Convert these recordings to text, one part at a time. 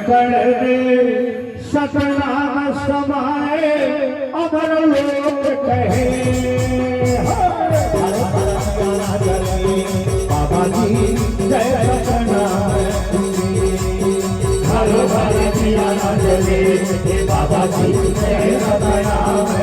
कर दे सतनाम समाए अमर लोक कहे बाबा जी जय सतनाम हर हर दिया न जले बाबा जी जय सतनाम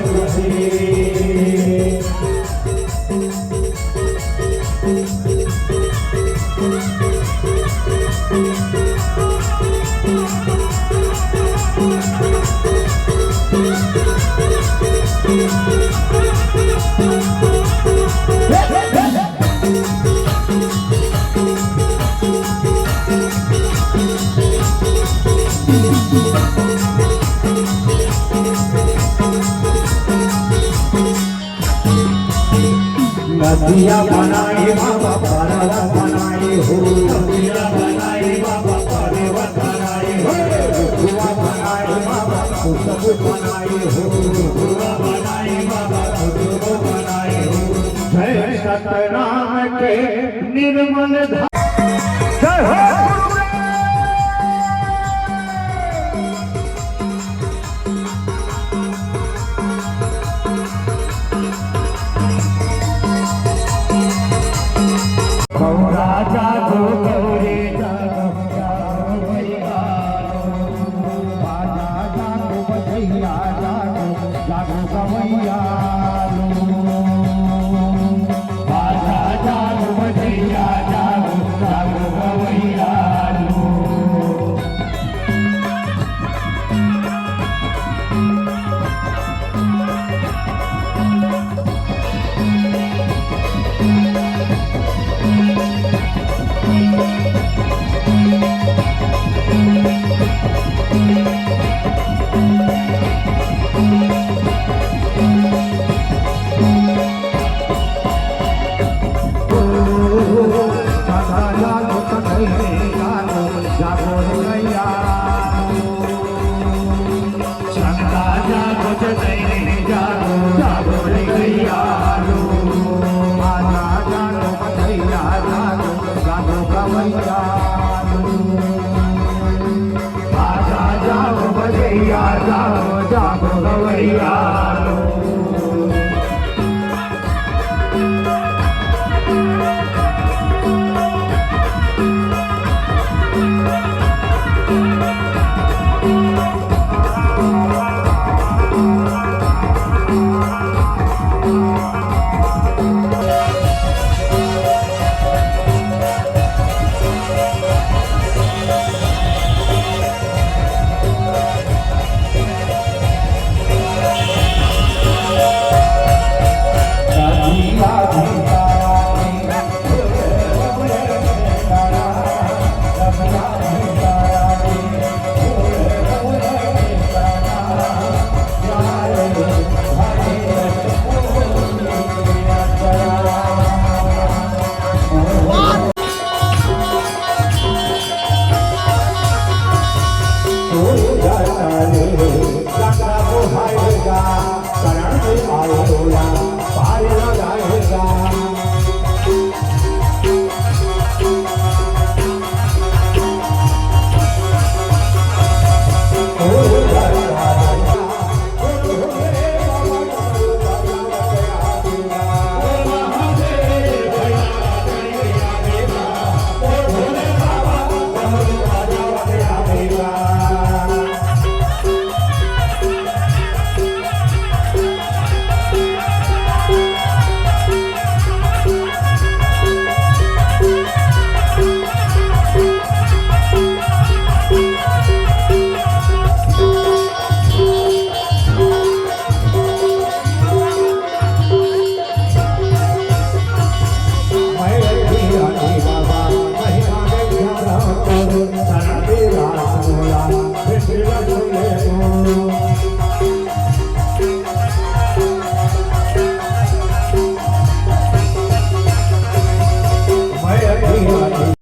नदिया बनाई बाबा पर्वत बनाई हो नदिया बनाई बाबा पर्वत बनाई हो रुआ बनाई बाबा कुसुम बनाई हो रुआ बनाई बाबा कुसुम बनाई हो जय सतनाम के निर्मल जय हो राजा जो गौरी जागो भैया बाजा जागो बजैया जागो जागो गवैया बाजा जागो बजैया जागो जागो गवैया जागो